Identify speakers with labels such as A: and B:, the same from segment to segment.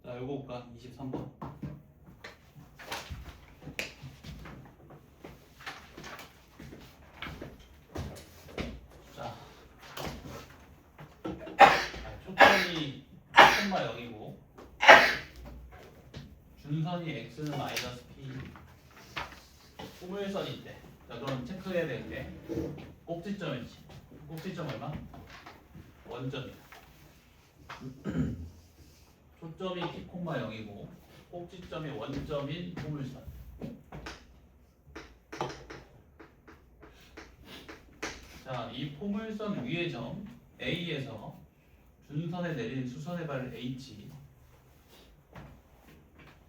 A: 자, 요거 볼까? 23번. 자, 초점이 0,0이고 준선이 x는 마이너스 p 포물선이 때. 자, 그럼 체크해야 될 게 꼭지점이지. 꼭지점 얼마? 원점이다. 초점이 p, 0이고 꼭지점이 원점인 포물선. 자, 이 포물선 위의 점 A에서 준선에 내린 수선의 발 H.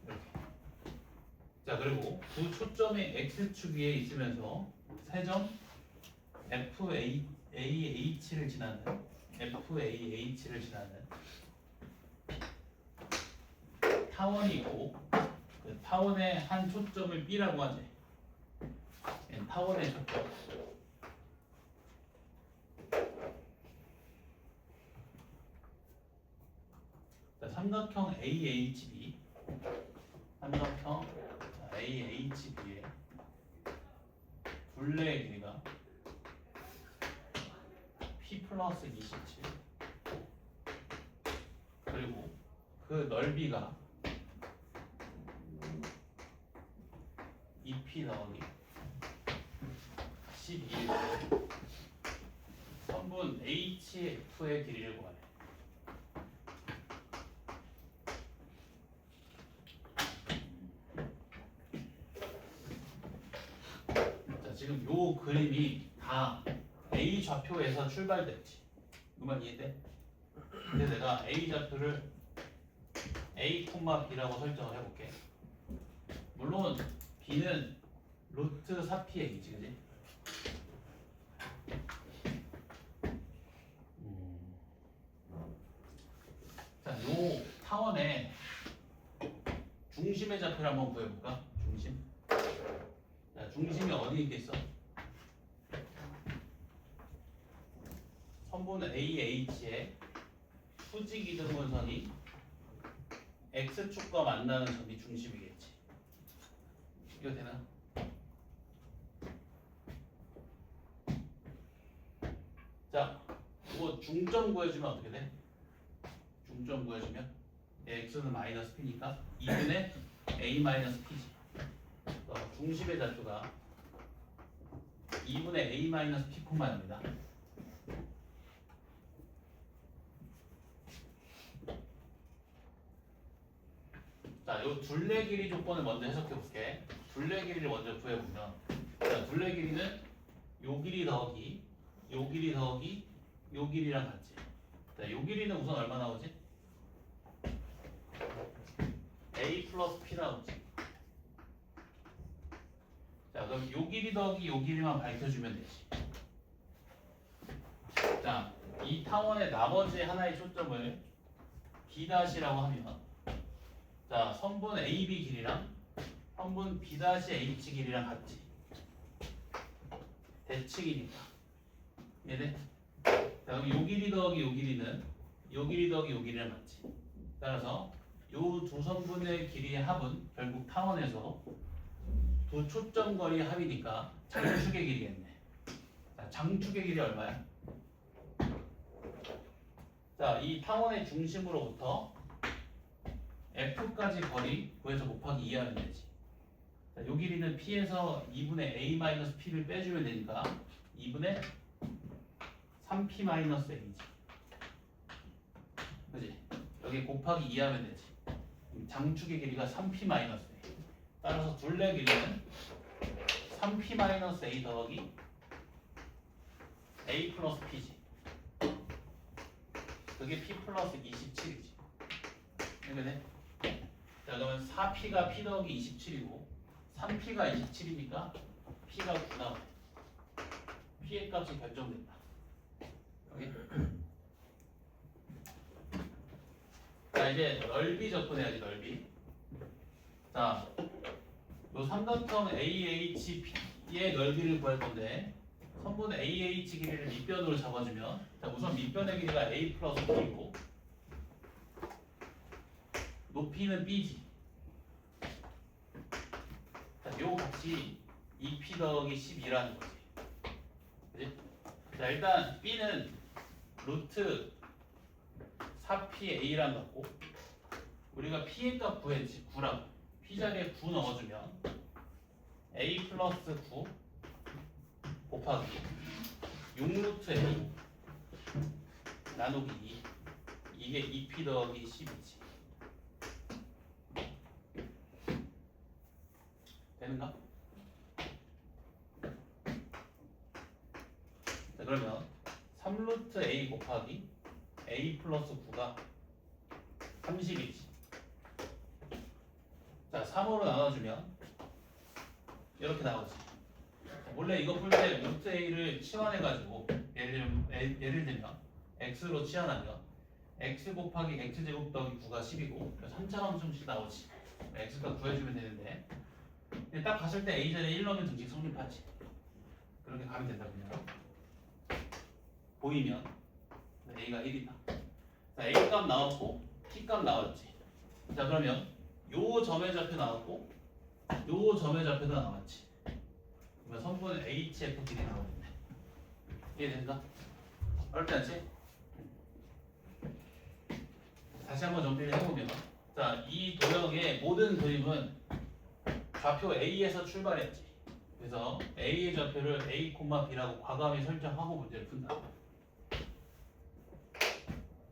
A: 이렇게. 자, 그리고 두 초점이 X축 위에 있으면서 세 점 FAH를 지나는 타원이 있고 그 타원의 한 초점을 B라고 하지. 타원의 초점. 자, 삼각형 AHB. 삼각형 AHB의 둘레의 길이가 P 플러스 27. 그리고 그 넓이가 2P 더하기 12. 선분 HF의 길이를 구하래. 자, 지금 요 그림이 다 A 좌표에서 출발됐지. 그만 이해돼? 근데 내가 A 좌표를 A, B라고 설정을 해볼게. 물론 B는 루트 4P의 기지, 그지? 자, 요 타원의 중심의 좌표를 한번 구해볼까? 중심. 자, 중심이 어디 있겠어? 선분 AH의 수직 이등분선이 X축과 만나는 점이 중심이겠지. 이거 되나? 자, 이거 중점 구해주면 어떻게 돼? 중점 구해주면 X는 마이너스 P니까 2분의 A 마이너스 P지. 중심의 좌표가 2분의 A 마이너스 P 콤마입니다. 자, 요 둘레 길이 조건을 먼저 해석해 볼게. 둘레 길이를 먼저 구해보면, 자, 둘레 길이는 요 길이 더하기, 요 길이 더하기, 요 길이랑 같지. 자, 요 길이는 우선 얼마 나오지? A 플러스 P 나오지. 자, 그럼 요 길이 더하기 요 길이만 밝혀주면 되지. 자, 이 타원의 나머지 하나의 초점을 B'라고 하면, 자, 선분 AB 길이랑 선분 B'H 길이랑 같지. 대칭이니까. 이해돼? 자, 그럼 요 길이 더하기 요 길이는 요 길이 더하기 요 길이랑 같지. 따라서 요 두 선분의 길이의 합은 결국 타원에서 두 초점 거리 합이니까 장축의 길이겠네. 자, 장축의 길이 얼마야? 자, 이 타원의 중심으로부터 F까지 거리 구해서 곱하기 2 하면 되지. 자, 요 길이는 P에서 2분의 A-P를 빼주면 되니까 2분의 3P-A지. 그지? 여기 곱하기 2 하면 되지. 장축의 길이가 3P-A. 따라서 둘레 길이는 3P-A 더하기 A 플러스 P지. 그게 P 플러스 27이지. 이해돼? 자, 그러면 4P가 P 더하기 27이고 3P가 27이니까 P가 9 나오네. P의 값이 결정된다. 여기. 자, 이제 넓이 접근해야지, 넓이. 자, 요 삼각형 AHP의 넓이를 구할 건데 선분 AH 길이를 밑변으로 잡아주면 자, 우선 밑변의 길이가 A 플러스 B고 높이는 B지. 자, 요 값이 2P 더하기 12라는 거지. 그지? 자, 일단 B는 루트 4PA랑 같고 우리가 P의 값 구했지. 9라고. P 자리에 9 넣어주면 A 플러스 9 곱하기 6루트 A 나누기 2 이게 2P 더하기 12지. 되는가? 자, 그러면 3루트 A 곱하기 A 플러스 9가 30이지. 자, 3으로 나눠주면 이렇게 나오지. 원래 이거 풀 때 루트 A를 치환해가지고 예를 들면 X로 치환하면 X 곱하기 X제곱 더하기 9가 10이고 3차함수씩 나오지. X가 구해주면 되는데 딱 봤을 때 A 자리에 1 넣으면 등식 성립하지. 그렇게 가면 된다 그냥. 보이면 A가 1이다. 자, A 값 나왔고 P 값 나왔지. 자, 그러면 요 점의 좌표 나왔고 요 점의 좌표도 나왔지. 그러면 선분 HF 길이 나오겠네. 이해된가? 어렵지 않지? 다시 한번 정리를 해보면 자, 이 도형의 모든 그림은 좌표 A에서 출발했지. 그래서 A의 좌표를 A, B라고 과감히 설정하고 문제를 푼다.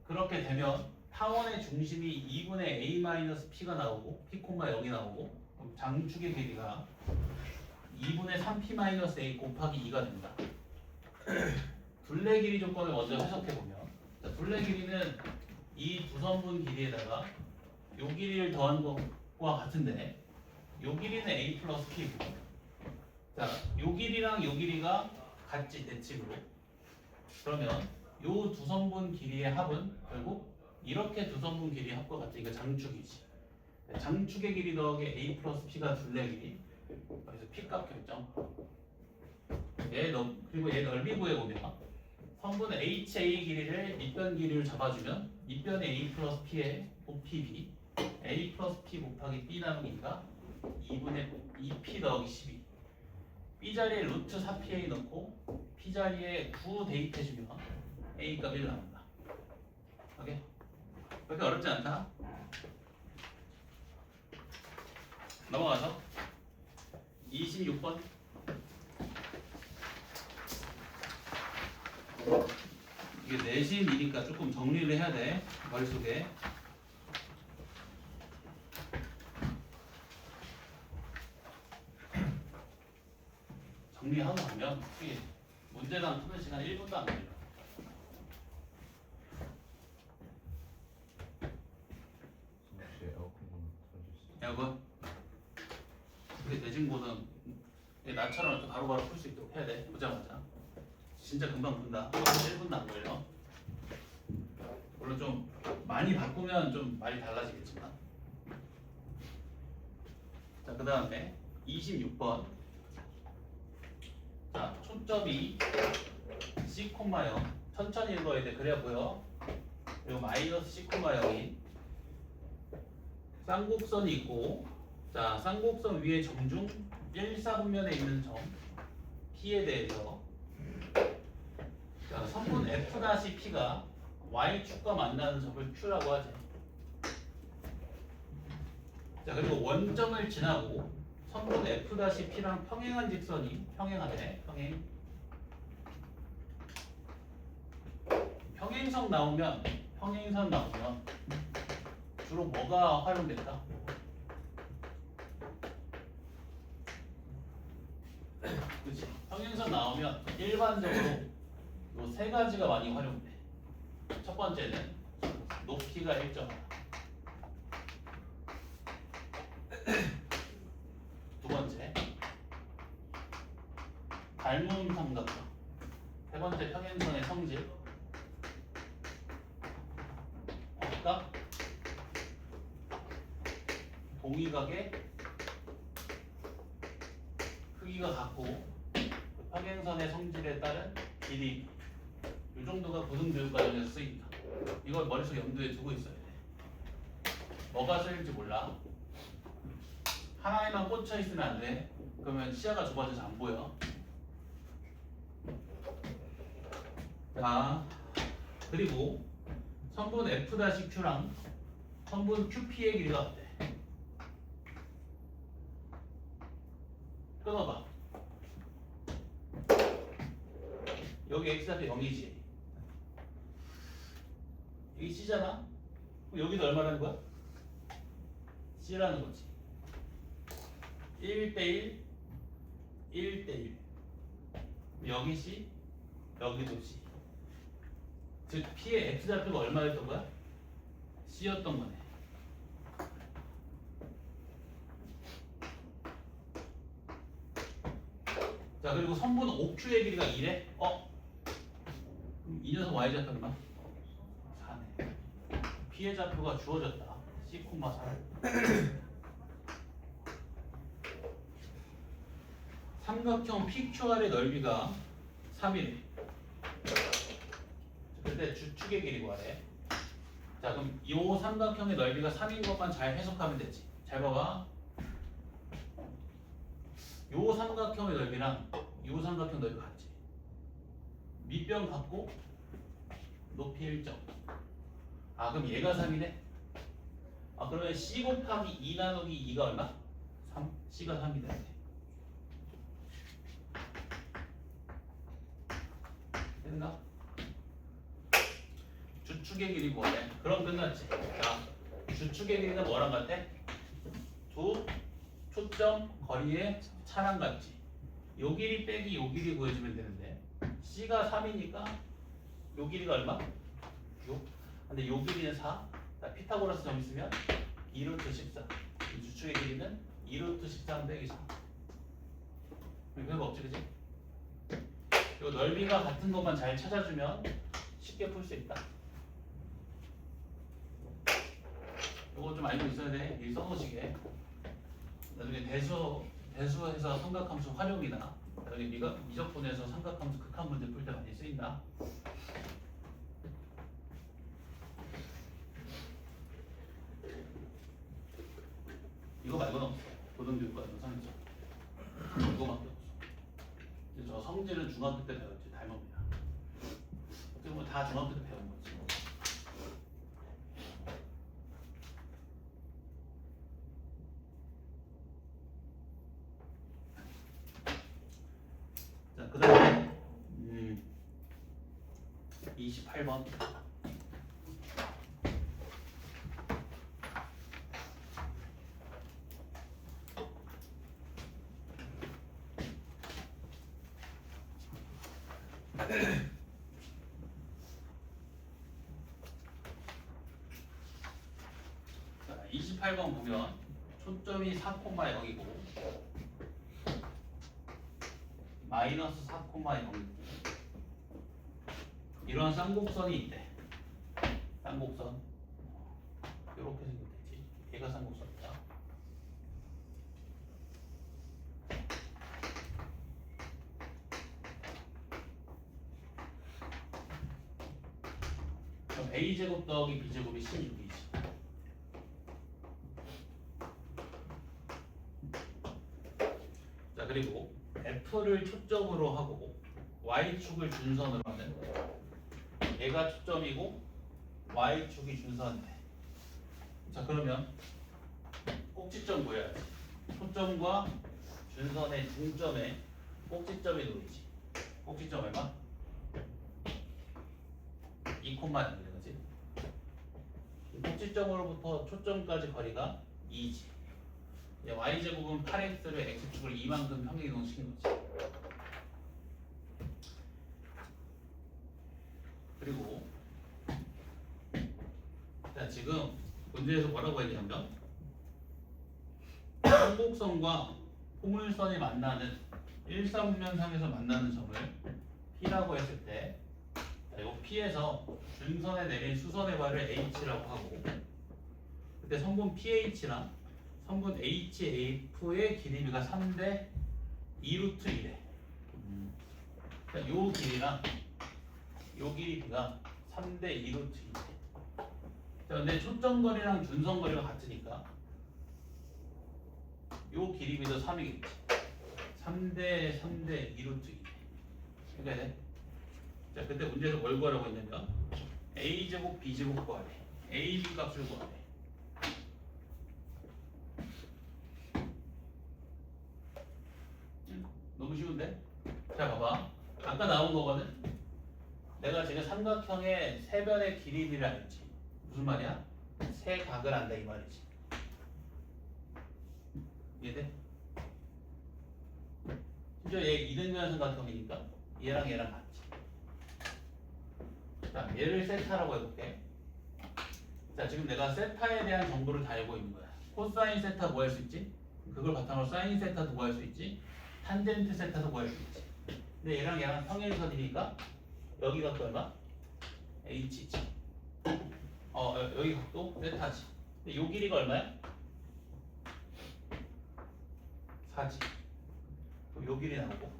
A: 그렇게 되면 타원의 중심이 2분의 A-P가 나오고 P, 0이 나오고 그럼 장축의 길이가 2분의 3P-A 곱하기 2가 된다. 둘레 길이 조건을 먼저 해석해보면 자, 둘레 길이는 이 두 선분 길이에다가 요 길이를 더한 것과 같은데 요 길이는 A 플러스 P고 자, 요 길이랑 요 길이가 같지 대칭으로. 그러면 요 두 선분 길이의 합은 결국 이렇게 두 선분 길이의 합과 같으니까 장축이지. 장축의 길이 더하기 A 플러스 P가 둘레 길이. 그래서 P 값 결정. 그리고 얘 넓이 구해보면 선분 HA 길이를 밑변 길이를 잡아주면 밑변의 A 플러스 P의 OPB A 플러스 P 곱하기 B 나누기가 2분의 2P 더하기 12 B 자리에 루트 4PA 넣고 P 자리에 9 대입해주면 A 값 1 나온다. 오케이? 그렇게 어렵지 않다. 넘어가서 26번 이게 내신이니까 조금 정리를 해야 돼. 머릿속에 정리하고 가면 이게 문제당 푸는 시간 1분도 안 걸려.
B: 혹시 에어컨 좀 틀어주세요.
A: 에어컨? 그게 대진고는 나처럼 이렇게 바로바로 풀 수 있도록 해야 돼. 보자마자 진짜 금방 푼다. 1분도 안 걸려. 물론 좀 많이 바꾸면 좀 말이 달라지겠지만. 자, 그 다음에 26번. 자, 초점이 C, 0 천천히 읽어야 돼. 그래야 보여. 그리고 마이너스 C, 0인 쌍곡선이 있고 자, 쌍곡선 위에 점중 1사분면에 있는 점 P에 대해서 자, 선분 F-P가 Y축과 만나는 점을 Q라고 하지. 자, 그리고 원점을 지나고 선분 F-P랑 평행한 직선이 평행하네. 평행선 나오면 주로 뭐가 활용된다? 그렇지. 평행선 나오면 일반적으로 요 세 가지가 많이 활용돼. 첫 번째는 높이가 일정하다. 두 번째 닮음 삼각형. 세 번째 평행선의 성질. 각각 동의각의 크기가 같고 평행선의 성질에 따른 길이 이 정도가 고등교육 과정에서 쓰인다. 이걸 머릿속에 염두에 두고 있어야 돼. 뭐가 쓰일지 몰라. 하나에만 꽂혀 있으면 안 돼. 그러면 시야가 좁아져서 안 보여. 자, 그리고 선분 F-Q랑 선분 QP의 길이가 어때? 끊어봐. 여기 X좌표 0이지. 여기 C잖아? 그럼 여기도 얼마라는 거야? C라는 거지. 1대1, 1대1. 여기 C, 여기도 C. 즉 P의 X좌표가 얼마였던 거야? C였던 거네. 자, 그리고 선분 OQ의 길이가 2래? 그럼 이 녀석 Y좌표 얼마? 4네. P의 좌표가 주어졌다. C, 4. 삼각형 PQR의 넓이가 3이래. 그때 주축의 길이 구하래. 자, 그럼 이 삼각형의 넓이가 3인 것만 잘 해석하면 되지. 잘 봐봐. 요 삼각형의 넓이랑 요 삼각형 넓이가 같지. 밑변 같고 높이 일정. 그럼 얘가 3이네. 그러면 C 곱하기 2 나누기 2가 얼마? 3. C가 3이 되네. 됐나? 주축의 길이 구하래. 그럼 끝났지. 자, 주축의 길이가 뭐랑 같아? 두 초점 거리의 차랑 같지. 요 길이 빼기 요 길이 구해주면 되는데 C가 3이니까 요 길이가 얼마? 6. 근데 요 길이는 4. 자, 피타고라스 점 있으면 2루트 14. 이 주축의 길이는 2루트 13 빼기 4. 별거 없지, 그지? 요 넓이가 같은 것만 잘 찾아주면 쉽게 풀 수 있다. 요거 좀 알고 있어야 돼. 이 써놓으시게. 나중에 대수에서 삼각함수 활용이나 나중에 미적분에서 삼각함수 극한 문제 풀 때 많이 쓰인다. 이거 말고는 없어. 고등교육과 영상에서 이거밖에 없어. 저 성질은 중학교 때 배웠지. 닮습니다. 어떻게 보면 다 중학교 때 배운 거지. 자, 그 다음에 28번. 자, 28번 보면 초점이 4,0이고 마이너스 4,0이고 이런 쌍곡선이 있대. 쌍곡선 이렇게 생겼겠지. 얘가 쌍곡선이다. 그럼 a제곱 더하기 b제곱이 16이지. 자, 그리고 f를 초점으로 하고 y축을 준선으로 하는 얘가 초점이고 y축이 준선이네. 자, 그러면 꼭지점 구해야지. 초점과 준선의 중점에 꼭지점이 놓이지. 꼭지점 얼마? 2,0이네, 그지? 꼭지점으로부터 초점까지 거리가 2지. y제곱은 8x를 x축을 2만큼 평행이동시킨 거지. 그리고 자, 지금 문제에서 뭐라고 했냐면 한곡선과 포물선이 만나는 일사분면상에서 만나는 점을 P라고 했을 때 이 P에서 준선에 내린 수선의 발을 H라고 하고 그때 성분 PH랑 성분 HAF의 길이가 3대 2루트 1에 자, 요 길이랑 요 길이가 3대 2루트 2. 자, 근데 초점거리랑 준선거리가 같으니까 요 길이비도 3이겠지. 3대 2루트 2. 그러니까 자, 그때 문제에서 뭘 구하라고 했냐면 a제곱 b제곱 구하래. a, b 값을 구하래. 너무 쉬운데? 자, 봐봐. 아까 나온 거거든. 내가 지금 삼각형의 세 변의 길이비를 알지. 무슨 말이야? 세 각을 안다 이 말이지. 이해돼? 심지어 얘 이등변 삼각형이니까 얘랑 같지. 자, 얘를 세타라고 해볼게. 자, 지금 내가 세타에 대한 정보를 다 알고 있는 거야. 코사인 세타 뭐 할 수 있지? 그걸 바탕으로 사인 세타도 뭐 할 수 있지? 탄젠트 세타도 뭐 할 수 있지? 근데 얘랑 평행선이니까 여기 각도 얼마? h지. 여기 각도 세타지. 근데 요 길이가 얼마야? 4지. 그럼 요 길이 나오고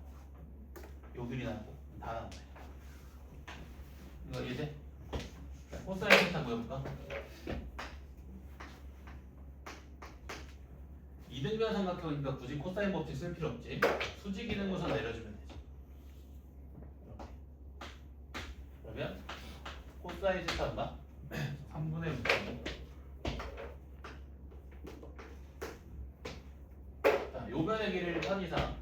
A: 요 길이 나오고 다 나오네. 이거 이해돼? 코사인 세타 뭐해볼까? 이등변 삼각형이니까 굳이 코사인 법칙 쓸 필요 없지. 수직 이등분선 내려주면 되지. 그러면 코사인 세타 얼마? 3분의 6. 자, 요 변의 길이를 편의상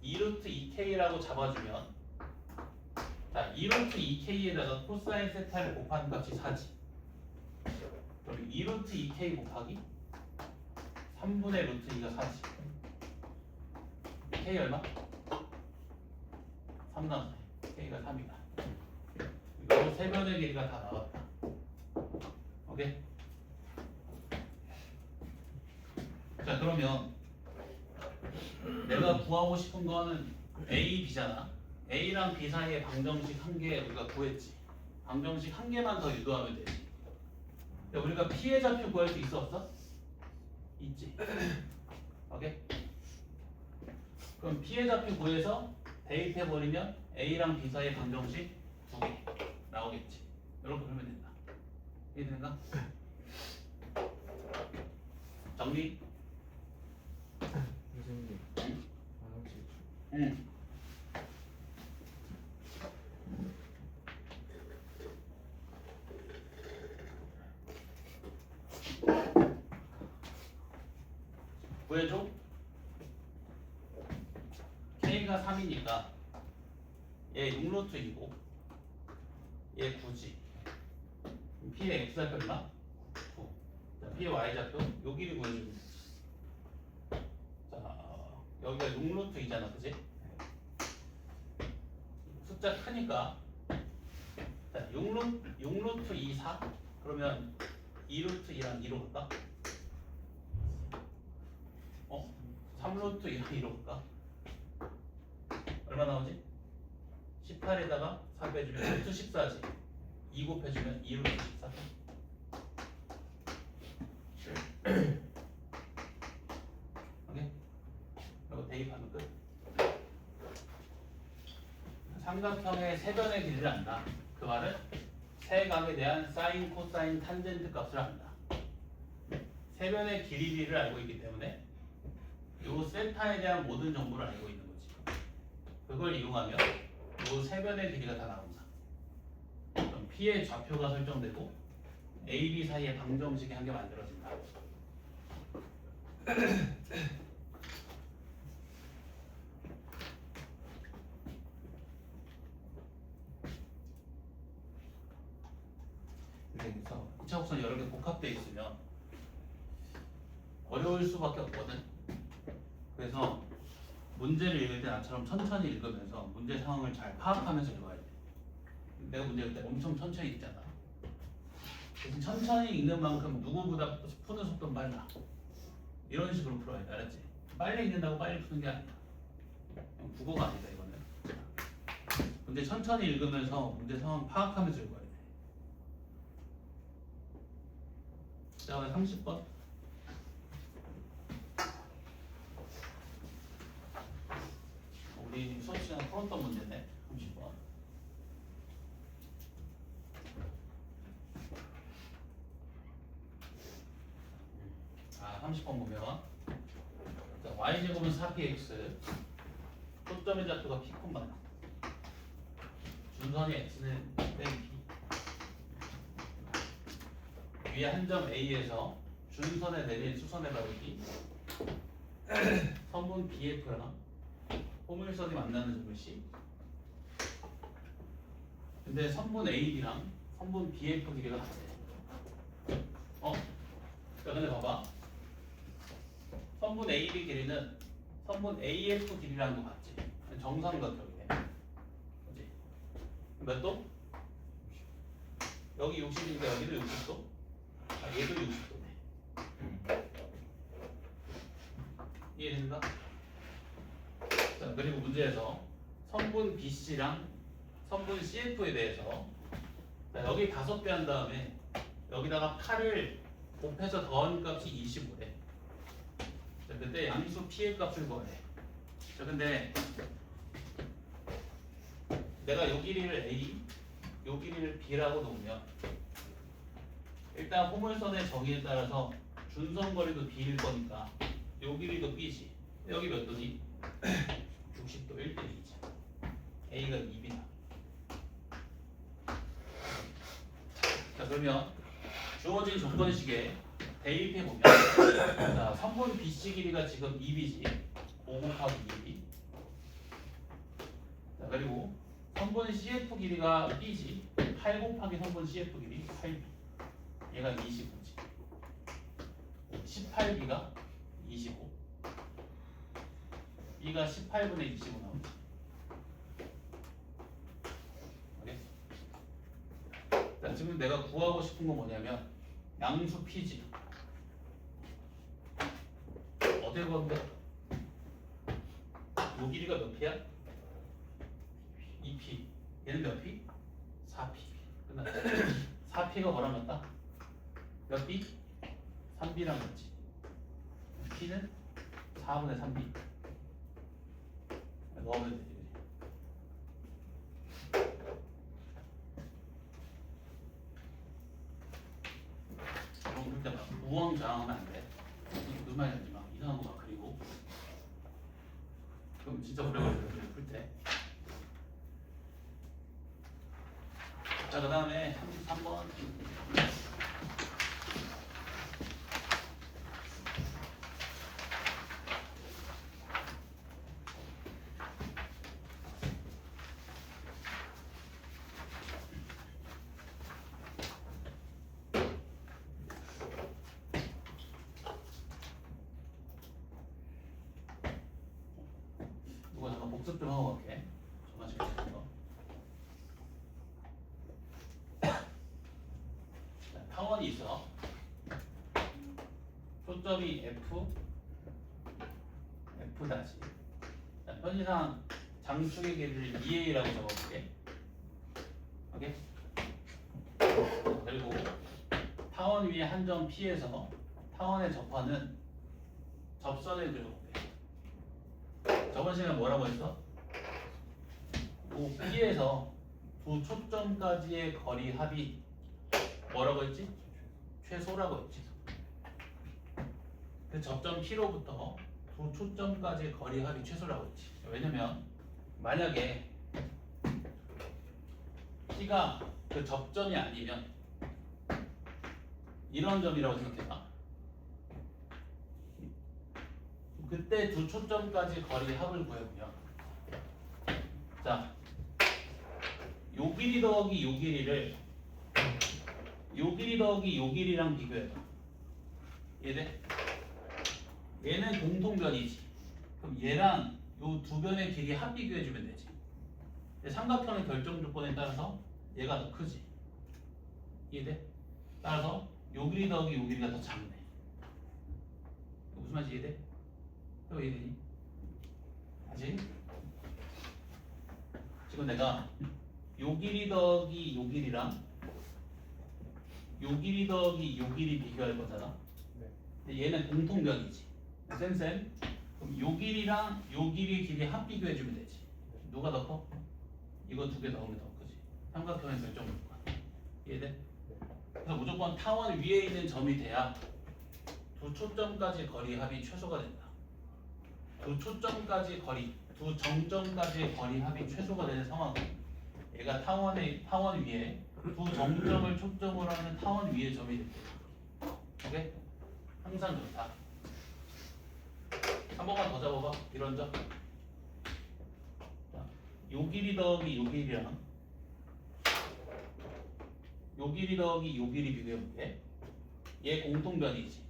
A: 2루트 2k라고 잡아주면, 자, 2루트 2k에다가 코사인 세타를 곱하는 값이 4지. 그럼 2루트 2k 곱하기 3분의 루트 2가 4지. k 얼마? 3 나왔네. k가 3이다. 이거 세 변의 길이가 다 나왔다. 오케이? 자, 그러면 내가 구하고 싶은 거는 A, B잖아. A랑 B 사이의 방정식 한 개 우리가 구했지. 방정식 한 개만 더 유도하면 되지. 우리가 P의 좌표 구할 수 있어 없어? 있지. 오케이? 그럼 P의 좌표 구해서 대입해버리면 A랑 B 사이의 방정식 2개 나오겠지. 이렇게 그러면 된다. 이해되는가? 정리?
B: 선생님
A: 응?
B: 화장실
A: 응. 구해줘? K가 3이니까 얘 6루트이고 얘 9지. P의 X좌표 얼마? 9. 자, P의 Y좌표 요 길이 구해주면 되지. 자, 여기가 6루트이잖아, 그지? 숫자 크니까 자, 6루트 2, 4 그러면 2루트 2랑 2로 갈까? 3루트 2랑 2로 갈까? 얼마 나오지? 18에다가 4 빼주면 루트 14지. 2 곱해주면 2루트 14. 오케이? 그리고 대입하면 끝. 삼각형의 세 변의 길이를 안다. 그 말은 세 각에 대한 사인, 코사인, 탄젠트 값을 안다. 세 변의 길이를 알고 있기 때문에 요 세타에 대한 모든 정보를 알고 있는 거지. 그걸 이용하면 요 세 변의 길이가 다 나온다. 그럼 P의 좌표가 설정되고 A, B 사이에 방정식이 한 개 만들어진다. 그래서 2차 곡선 여러 개 복합되어 있으면 어려울 수밖에 없거든. 그래서 문제를 읽을 때 나처럼 천천히 읽으면서 문제 상황을 잘 파악하면서 읽어야 돼. 내가 문제 읽을 때 엄청 천천히 읽잖아. 대신 천천히 읽는 만큼 누구보다 푸는 속도는 빨라. 이런 식으로 풀어야 돼. 알았지? 빨리 읽는다고 빨리 푸는 게 아니야. 국어가 아니다 이거는. 근데 천천히 읽으면서 문제 상황 파악하면서 읽어야 돼. 자, 30번. 우리 수업 시간에 풀었던 문제네. 30번. 30번 보면 자, y제곱은 4px 초점의 좌표가 p, 준선이 x는 빼기 위에 한 점 A에서 준선에 내린 수선의 바르기 선분 BF랑 포물선이 만나는 점을 C. 근데 선분 AB랑 선분 BF 길이가 같아. 자, 근데 봐봐. 선분 AB 길이는 선분 AF 길이랑 도 같지. 정삼각형이네. 그렇지? 몇 도? 여기 60이니까 여기도 60도. 얘도 60도네. 이해됩니까? 자, 그리고 문제에서 선분 BC랑 선분 CF에 대해서 자, 여기 5배 한 다음에 여기다가 8을 곱해서 더한 값이 25래. 자, 그때 양수 P의 값을 구하래. 자, 근데 내가 요 길이를 A, 요 길이를 B라고 놓으면 일단 호물선의 정의에 따라서 준선거리도 B일 거니까 요 길이도 B지. 여기 몇 도지? 60도 1대2지. A가 2B다. 자, 그러면 주어진 조건식에 대입해 보면 자, 선분 BC 길이가 지금 2B지. 5 곱하기 2B. 자, 그리고 선분 CF 길이가 B지. 8 곱하기 선분 CF 길이 8B. 얘가 25지. 18B가 25. B가 18분의 25 나오지. 알겠어? 자, 지금 내가 구하고 싶은 건 뭐냐면 양수 P지. 어떻게 구하면 돼? 요 길이가 몇 P야? 2P. 얘는 몇 P? 4P. 끝났다. 4P가 뭐랑 같다? 몇 B? 3B랑 같지. P는 4분의 3B. 넣으면 되지. 그럼 그때 막 우왕좌왕하면 안 돼. 무슨 말인지 막 이상한 거 막 그리고. 그럼 진짜 오래 걸려 풀 때. 자, 그 다음에 33번. 이거 잠깐 복습 좀 하고 갈게. 정말 재밌는 거. 자, 타원이 있어. 초점이 F 다시. 자, 편의상 장축의 길이를 2A라고 적어볼게. 오케이? 그리고 타원 위에 한 점 P에서 타원에 접하는 접선을 그려볼게. 저번 시간에 뭐라고 했어? 요 P에서 두 초점까지의 거리 합이 뭐라고 했지? 최소라고 했지. 그 접점 P로부터 두 초점까지의 거리 합이 최소라고 했지. 왜냐면 만약에 P가 그 접점이 아니면 이런 점이라고 생각해봐. 그때 두 초점까지 거리 합을 구해보면 자, 요 길이 더하기 요 길이를 요 길이 더하기 요 길이랑 비교해봐. 이해돼? 얘는 공통변이지. 그럼 얘랑 요 두 변의 길이 합 비교해주면 되지. 삼각형의 결정 조건에 따라서 얘가 더 크지. 이해돼? 따라서 요 길이 더하기 요 길이가 더 작네. 무슨 말인지 이해돼? 또 이해되니? 아직? 지금 내가 요 길이 더하기 요 길이랑 요 길이 더하기 요 길이 비교할 거잖아. 근데 얘는 공통변이지. 쌤 그럼 요 길이랑 요 길이 합 비교해주면 되지. 누가 더 커? 이거 두 개 넣으면 더 크지. 삼각형의 결정 조건. 이해돼? 그래서 무조건 타원 위에 있는 점이 돼야 두 초점까지 거리 합이 최소가 된다. 두 초점까지 거리, 두 정점까지의 거리 합이 최소가 되는 상황은 얘가 타원 위에 두 정점을 초점으로 하는 타원 위의 점이 됩니다. 오케이? 항상 좋다. 한 번만 더 잡아봐. 이런 점. 자, 요 길이 더하기 요 길이랑 요 길이 더하기 요 길이 비교해볼게. 얘 공통변이지.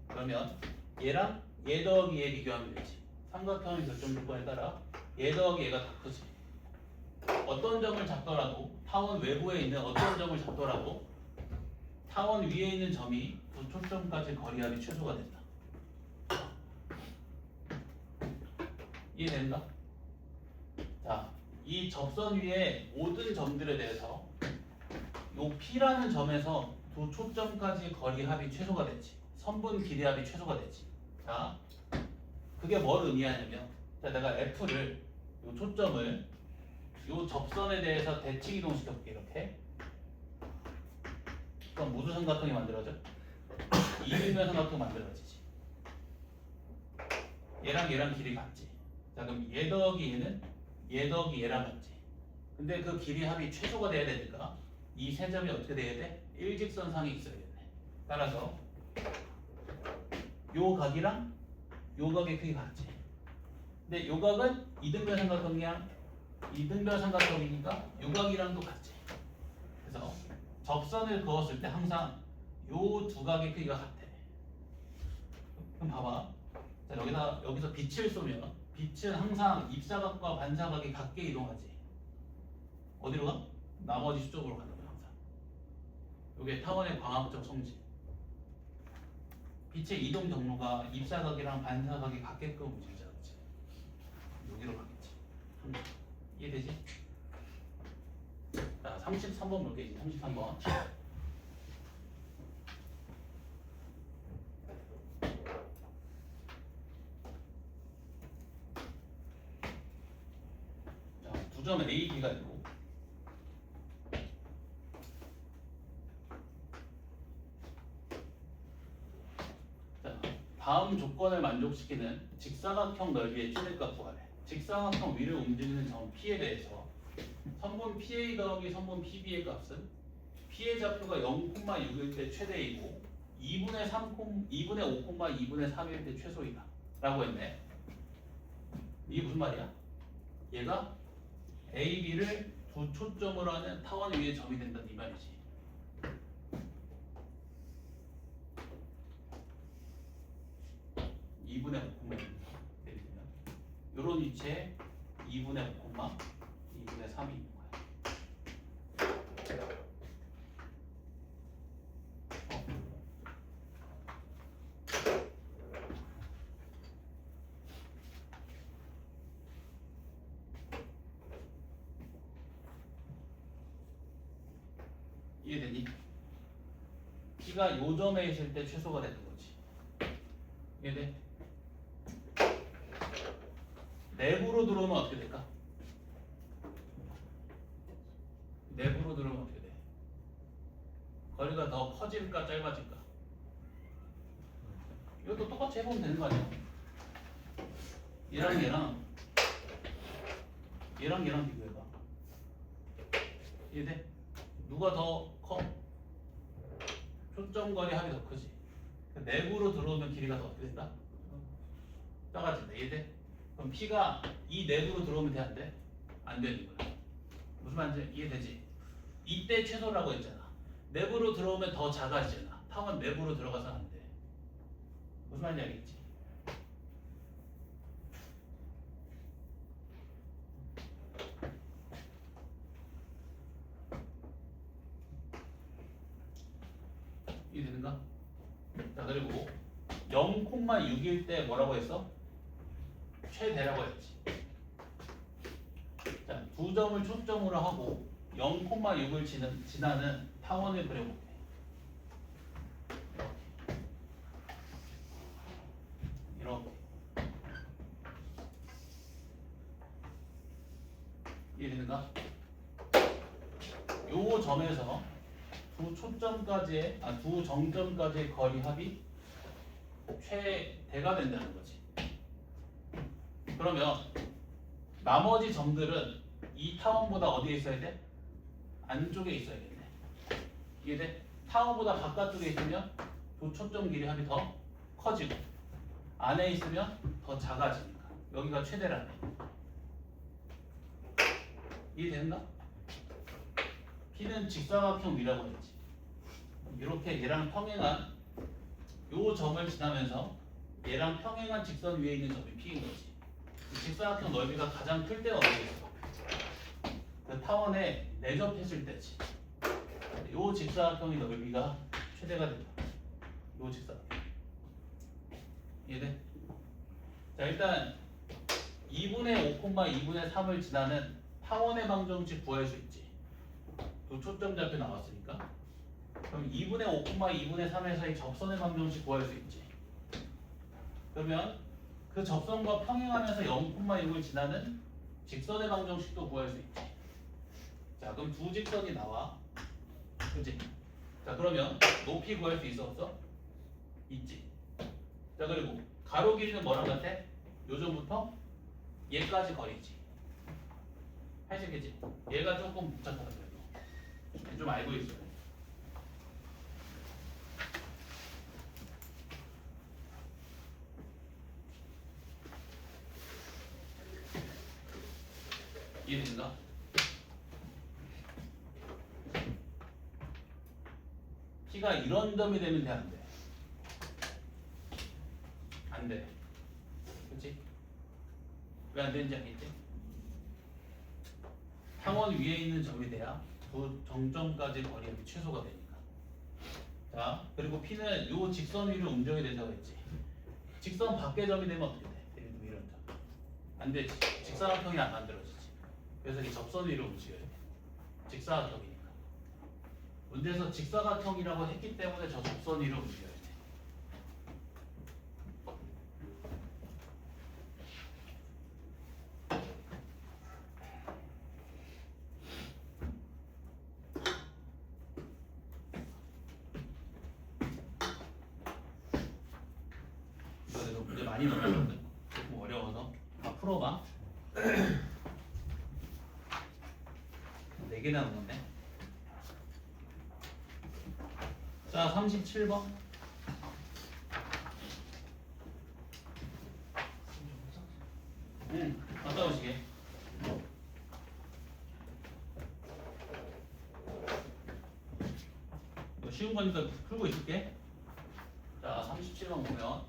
A: 그러면 얘랑 얘 더하기 얘 비교하면 되지. 삼각형의 결정 조건에 따라 얘 더하기 얘가 다 크지. 어떤 점을 잡더라도 타원 외부에 있는 어떤 점을 잡더라도 타원 위에 있는 점이 두 초점까지 거리합이 최소가 된다. 이해된다? 자, 이 접선 위에 모든 점들에 대해서 요 P라는 점에서 두 초점까지 거리합이 최소가 되지. 선분 길이합이 최소가 되지. 자, 그게 뭘 의미하냐면, 자, 내가 F를 요 초점을 요 접선에 대해서 대칭 이동시켜볼게. 이렇게. 그럼 무슨 삼각형이 만들어져? 이등변 삼각형 만들어지지. 얘랑 얘랑 길이 같지. 자, 그럼 얘 더하기 얘는 얘 더하기 얘랑 같지. 근데 그 길이 합이 최소가 돼야 되니까 이 세 점이 어떻게 돼야 돼? 일직선상에 있어야겠네. 따라서 요 각이랑 요 각의 크기가 같지. 근데 요 각은 이등변 삼각형이니까 요 각이랑도 같지. 그래서 접선을 그었을 때 항상 요 두 각의 크기가 같아. 그럼 봐봐. 자, 여기서 빛을 쏘면 빛은 항상 입사각과 반사각이 같게 이동하지. 어디로 가? 나머지 수쪽으로 가는 거야 항상. 이게 타원의 광학적 성질. 빛의 이동 경로가 입사각이랑 반사각이 같게끔 움직이잖아. 그치? 여기로 가겠지. 이해되지? 자, 33번 볼게. 33번. 자, 두 점 A, B가 있고 자, 다음 조건을 만족시키는 직사각형 넓이의 최대값 구하래. 직사각형 위를 움직이는 점 P에 대해서 선분 PA 더하기 선분 PB의 값은 P의 좌표가 0,6일 때 최대이고 2분의 5,2분의 3일 때 최소이다 라고 했네. 이게 무슨 말이야? 얘가 A, B를 두 초점으로 하는 타원 위의 점이 된다는 이 말이지. 이런 위치에 2분의 5, 2분의 3이 있는 거야. 이해되니? P가 요 점에 있을 때 최소가 되는 거지. 이해돼? 내부로 들어오면 어떻게 될까? 내부로 들어오면 어떻게 돼? 거리가 더 커질까 짧아질까? 이것도 똑같이 해보면 되는 거 아니야? 얘랑 비교해봐. 이해돼? 누가 더 커? 초점거리 합이 더 크지. 내부로 들어오면 길이가 더 어떻게 된다? 작아진다. 이해돼? 그럼 P가 이 내부로 들어오면 돼? 안 돼? 안 되는 거야. 무슨 말인지 이해되지? 이때 최소라고 했잖아. 내부로 들어오면 더 작아지잖아. 타원 내부로 들어가서 안 돼. 무슨 말인지 알겠지? 이해되는가? 자, 그리고 0,6일 때 뭐라고 했어? 최대라고 했지. 자, 두 점을 초점으로 하고 0,6을 지나는 타원을 그려볼게. 이렇게. 이해되는가? 요 점에서 두 정점까지의 거리 합이 최대가 된다는 거지. 그러면 나머지 점들은 이 타원보다 어디에 있어야 돼? 안쪽에 있어야겠네. 이해돼? 타원보다 바깥쪽에 있으면 요 초점 길이 합이 더 커지고 안에 있으면 더 작아지니까 여기가 최대라네. 이해됐나? P는 직사각형 위라고 했지. 이렇게 얘랑 평행한 요 점을 지나면서 얘랑 평행한 직선 위에 있는 점이 P인 거지. 직사각형 넓이가 가장 클 때가 어디겠어? 그 타원에 내접했을 때지. 요 직사각형의 넓이가 최대가 된다. 요 직사각형. 이해돼? 자, 일단 2분의 5, 2분의 3을 지나는 타원의 방정식 구할 수 있지. 또 초점 좌표 나왔으니까. 그럼 2분의 5, 2분의 3의 사이 접선의 방정식 구할 수 있지. 그러면 그 접선과 평행하면서 0,6을 지나는 직선의 방정식도 구할 수 있지. 자, 그럼 두 직선이 나와. 그치? 자, 그러면 높이 구할 수 있어 없어? 있지. 자, 그리고 가로 길이는 뭐랑 같아? 요점부터 얘까지 거리지. 하시겠지? 얘가 조금 복잡하다 그래도 좀 알고 있어요. 이해된가? P가 이런 점이 되면 돼, 안 돼? 안 돼. 그치? 왜 안 되는지 알겠지? 타원 위에 있는 점이 돼야 그 정점까지 거리압이 최소가 되니까. 자, 그리고 P는 요 직선 위로 움직여야 된다고 했지. 직선 밖의 점이 되면 어떻게 돼? 예를 들면 이런 점. 안 되지. 직사각형이 안 만들어지지. 그래서 이 접선 위로 움직여야 돼. 직사각형이니까. 문제에서 직사각형이라고 했기 때문에 저 접선 위로 움직여야 돼. 이거 문제 많이 넘어갔거든. 조금 어려워서 다 풀어봐. 4개 남았네. 자, 37번. 갔다 오시게. 이거 쉬운 거니까 풀고 있을게. 자, 37번 보면,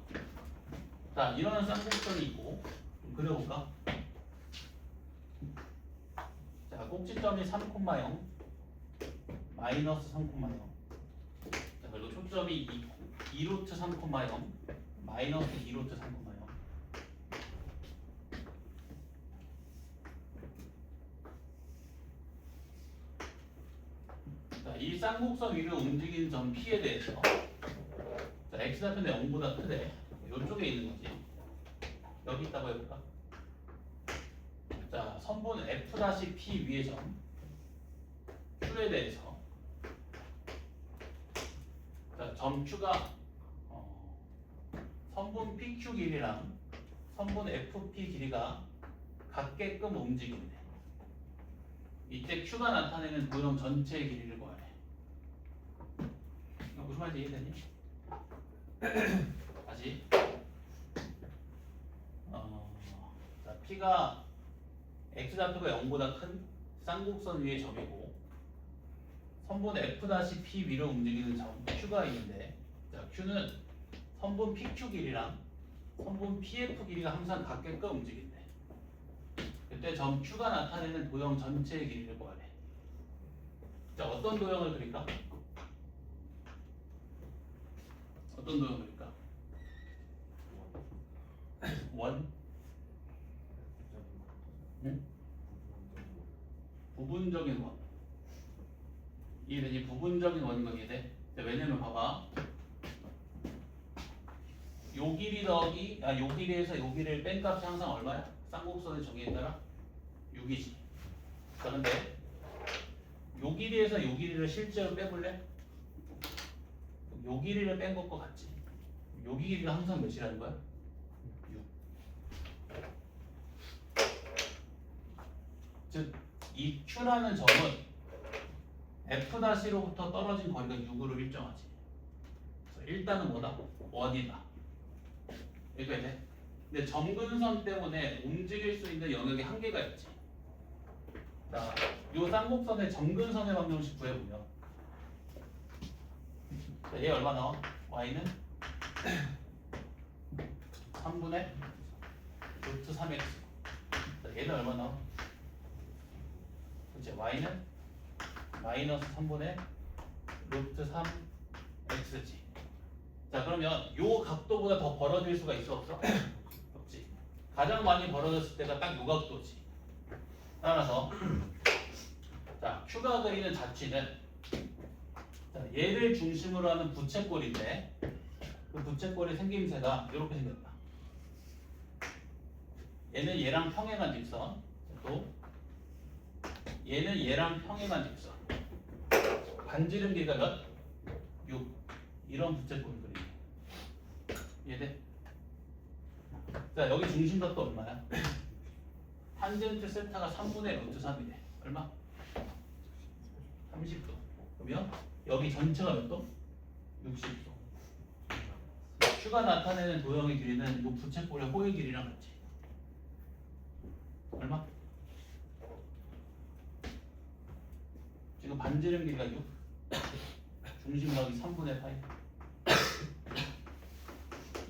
A: 자, 이런 쌍곡선이 있고 좀 그려볼까? 자, 꼭지점이 3,0 마이너스 3,0. 자, 그리고 초점이 2루트 3,0 마이너스 2루트 3,0. 자, 이 쌍곡선 위로 움직이는 점 P에 대해서, 자, x좌표는 0보다 크대. 이쪽에 있는 거지. 여기 있다고 해볼까? 자, 선분 F-P 위의 점 Q에 대해서, 자, 점 Q가 선분 PQ 길이랑 선분 FP 길이가 같게끔 움직인대. 이때 Q가 나타내는 도형 전체의 길이를 구하래. 무슨 말인지 이해되니? 다시. 자, P가 x좌표가 0보다 큰 쌍곡선 위의 점이고 선분 F-P 위로 움직이는 점 Q가 있는데, 자, Q는 선분 PQ 길이랑 선분 PF 길이가 항상 같게끔 움직인대. 그때 점 Q가 나타내는 도형 전체의 길이를 구하래. 자, 어떤 도형을 그릴까? 어떤 도형을 그릴까? 원? 응? 부분적인 원. 이해되니? 부분적인 원인 거 이해돼? 왜냐면 봐봐. 요 길이 더하기, 요 길이에서 요 길이를 뺀 값이 항상 얼마야? 쌍곡선의 정의에 따라 6이지. 그런데 요 길이에서 요 길이를 실제로 빼볼래? 요 길이를 뺀 것과 같지. 여기 길이가 항상 몇이라는 거야? 6. 즉, 이 Q라는 점은 F''로부터 떨어진 거리가 6으로 일정하지. 그래서 일단은 뭐다? 원이다. 여기까지 돼? 근데 점근선 때문에 움직일 수 있는 영역이 한계가 있지. 자, 요 쌍곡선의 점근선의 방정식 구해보면 자, 얘 얼마 나와? y는 3분의 루트 3x. 자, 얘는 얼마 나와? 그치? y는 마이너스 3분의 루트 3x지. 자, 그러면 요 각도보다 더 벌어질 수가 있어 없어? 없지. 가장 많이 벌어졌을 때가 딱 요 각도지. 따라서 자, Q가 그리는 자취는 자, 얘를 중심으로 하는 부채꼴인데 그 부채꼴의 생김새가 이렇게 생겼다. 얘는 얘랑 평행한 직선, 또 얘는 얘랑 평행한 직선. 반지름 길이가 몇? 6. 이런 부채꼴 그리네. 이해돼? 자, 여기 중심각도 얼마야? 탄젠트 세타가 3분의 루트 3이래. 얼마? 30도. 그러면 여기 전체가 몇 도? 60도. Q가 나타내는 도형의 길이는 이 부채꼴의 호의 길이랑 같지. 얼마? 지금 반지름 길이가 6. 중심각이 3분의 파이.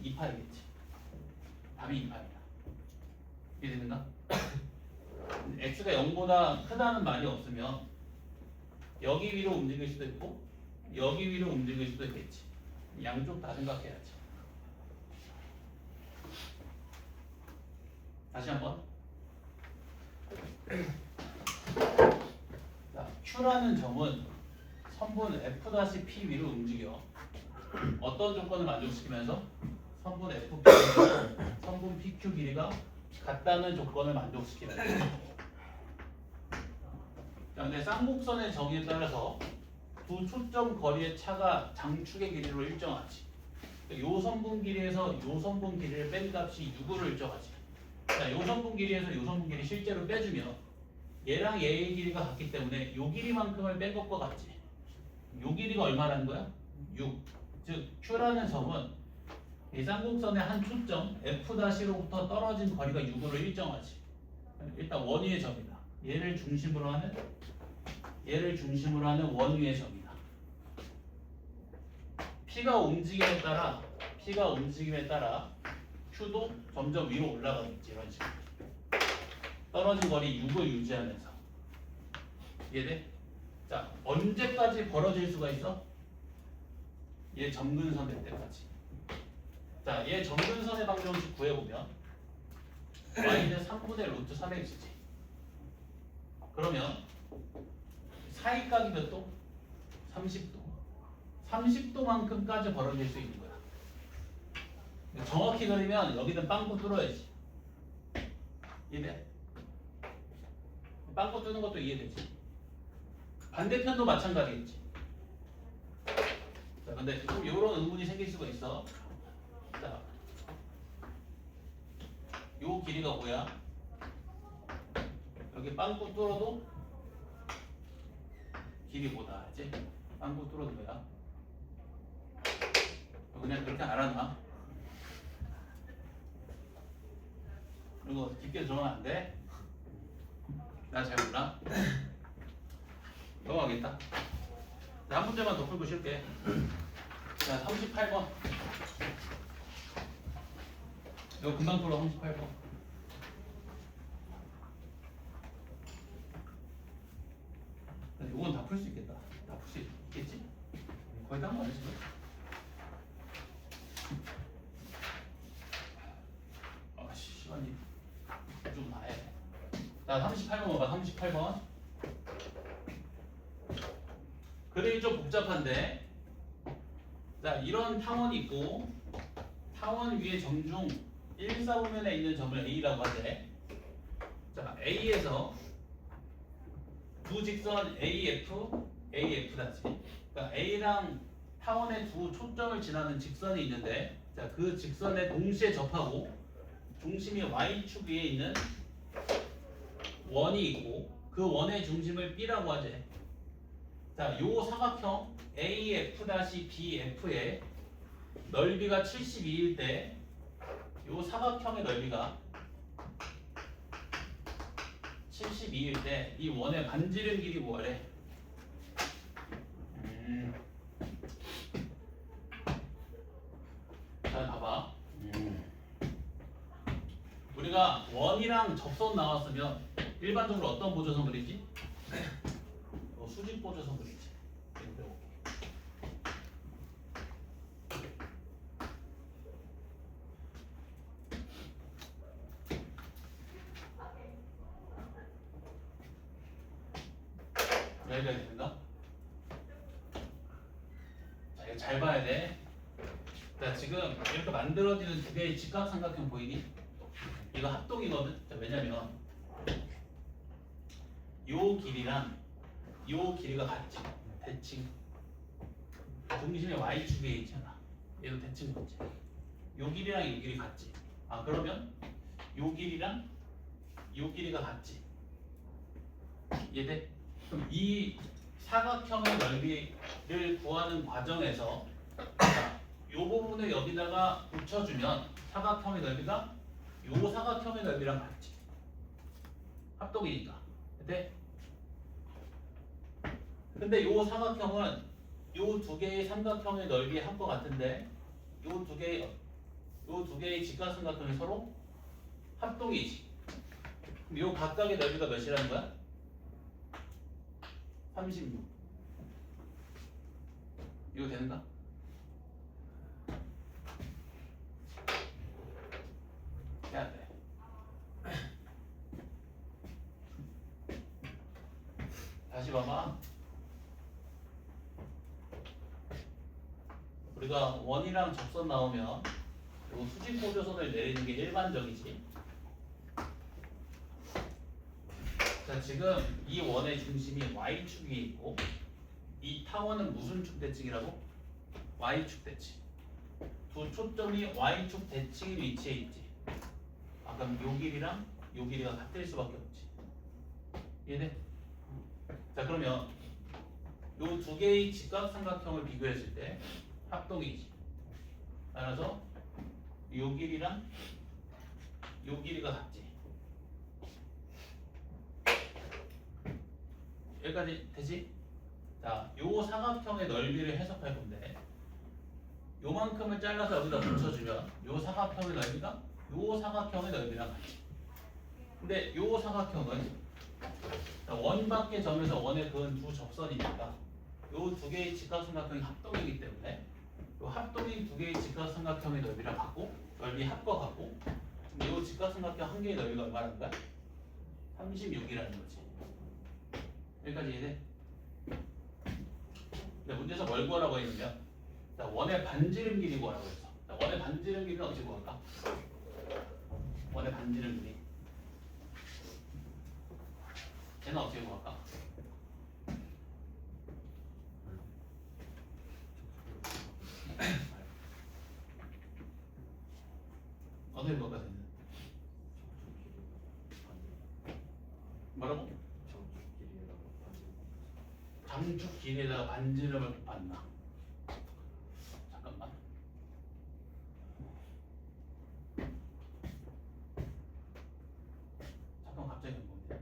A: 2파이겠지. 답이 2파이야. 이해되는가? x가 0보다 크다는 말이 없으면 여기 위로 움직일 수도 있고 여기 위로 움직일 수도 있겠지. 양쪽 다 생각해야지. 다시 한번. 자, Q라는 점은 선분 F'(P) 위로 움직여. 어떤 조건을 만족시키면서 선분 FP, 선분 PQ 길이가 같다는 조건을 만족시키는 거예요. 자, 근데 쌍곡선의 정의에 따라서 두 초점 거리의 차가 장축의 길이로 일정하지. 요 선분 길이에서 요 선분 길이를 뺀 값이 6으로 일정하지. 자, 요 선분 길이에서 요 선분 길이 실제로 빼주면 얘랑 얘의 길이가 같기 때문에 요 길이만큼을 뺀 것과 같지. 요 길이가 얼마라는 거야? 6. 즉 Q라는 점은 이 쌍곡선의 한 초점 F''로부터 떨어진 거리가 6으로 일정하지. 일단 원위의 점이다. 얘를 중심으로 하는 원위의 점이다. P가 움직임에 따라 Q도 점점 위로 올라가겠지. 이런 식으로 떨어진 거리 6을 유지하면서. 이해돼? 자, 언제까지 벌어질 수가 있어? 얘 점근선 될 때까지. 자, 얘 점근선의 방정식 구해보면 y는 3분의 루트 3x지. 그러면 사이각이 몇 도? 30도. 30도만큼까지 벌어질 수 있는 거야. 정확히 그리면 여기는 빵꾸 뚫어야지. 이해돼? 빵꾸 뚫는 것도 이해되지. 반대편도 마찬가지겠지. 자, 근데 좀 이런 의문이 생길 수가 있어. 자, 요 길이가 뭐야? 여기 빵꾸 뚫어도 길이 뭐다, 알지? 빵꾸 뚫어도 뭐야? 그냥 그렇게 알아놔. 이거 깊게 들어가면 안 돼. 나 잘 몰라. 넘어가겠다. 자, 한 문제만 더 풀고 쉴게. 자, 38번. 이거 금방 풀어. 38번. 이건 다 풀 수 있겠다. 다 풀 수 있겠지? 거의 다 한 거 아니지? 아씨, 시간이 좀 나해. 자, 38번 봐봐. 38번. 그림이 좀 복잡한데, 자, 이런 타원이 있고 타원 위에 정중 1사분면에 있는 점을 A라고 하재. 자, A에서 두 직선 AF, AF다지. 그러니까 A랑 타원의 두 초점을 지나는 직선이 있는데 자, 그 직선에 동시에 접하고 중심이 y축 위에 있는 원이 있고 그 원의 중심을 B라고 하지. 자, 요 사각형 AF-BF의 넓이가 72일 때 요 사각형의 넓이가 72일 때 이 원의 반지름 길이 뭐래? 자, 봐봐. 우리가 원이랑 접선 나왔으면 일반적으로 어떤 보조선 그리지? 수직 보조선 그리지. 이거 배워볼게. 여기까지 된다? 자, 이거 잘 봐야 돼. 자, 지금 이렇게 만들어지는 두 개의 직각삼각형 보이니? 이거 합동이거든. 자, 왜냐면 요 길이랑 요 길이가 같지. 대칭. 중심이 y축에 있잖아. 얘도 대칭 같지. 요 길이랑 요 길이 같지. 아, 그러면 요 길이랑 요 길이가 같지. 이해돼? 그럼 이 사각형의 넓이를 구하는 과정에서 자, 요 부분을 여기다가 붙여주면 사각형의 넓이가 요 사각형의 넓이랑 같지. 합동이니까. 네? 근데 요 사각형은 요 두 개의 삼각형의 넓이의 합과 같은데 요 두 개의 직각삼각형이 서로 합동이지. 그럼 요 각각의 넓이가 몇이라는 거야? 36. 이거 되는가? 해야 돼. 다시 봐봐. 우리가 원이랑 접선 나오면 요 수직 보조선을 내리는 게 일반적이지. 자, 지금 이 원의 중심이 y축 위에 있고 이 타원은 무슨 축 대칭이라고? y축 대칭. 두 초점이 y축 대칭 위치에 있지. 아, 그럼 요 길이랑 요 길이가 같을 수밖에 없지. 이해돼? 자, 그러면 요 두 개의 직각삼각형을 비교했을 때 합동이지. 따라서 요 길이랑 요 길이가 같지. 여기까지 되지? 자, 요 사각형의 넓이를 해석할 건데 요만큼을 잘라서 여기다 붙여주면 요 사각형의 넓이가 요 사각형의 넓이랑 같지. 근데 요 사각형은 원 밖의 점에서 원에 그은 두 접선이니까 요 두 개의 직각삼각형이 합동이기 때문에 요 합동인 두 개의 직각삼각형의 넓이랑 같고 넓이 합과 같고 요 직각삼각형 한 개의 넓이가 얼마라는 거야? 36이라는 거지. 여기까지 이해돼? 근데 문제에서 뭘 구하라고 했냐면 자, 원의 반지름 길이 구하라고 했어. 자, 원의 반지름 길이는 어떻게 구할까? 원의 반지름 길이 얘는 어떻게 구할까? 어떻게 구할까? 쟤는? 뭐라고? 장축 길이에다가 반지름을 곱한다. 잠깐만. 잠깐 갑자기 뭔데?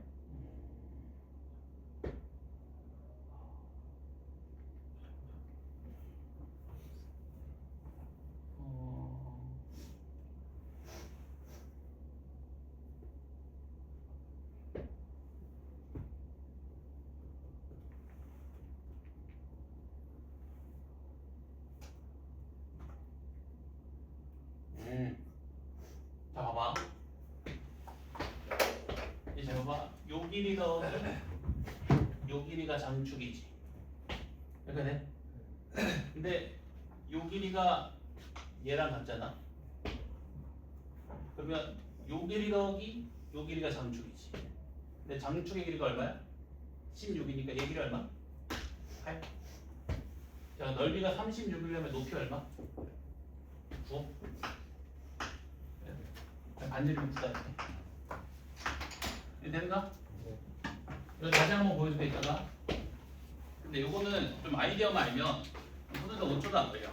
A: 자, 봐봐. 이제 봐봐. 요 길이 더하기 요 길이가 장축이지. 이렇게 돼? 근데 요 길이가 얘랑 같잖아. 그러면 요 길이 더하기 요 길이가 장축이지. 근데 장축의 길이가 얼마야? 16이니까 얘 길이 얼마? 8. 자, 넓이가 36이려면 높이 얼마? 어? 반지름 투다. 이게 되는가? 이거 다시 한번 보여줄게 이따가. 근데 요거는 좀 아이디어만 알면 손에서 5초도 안 걸려.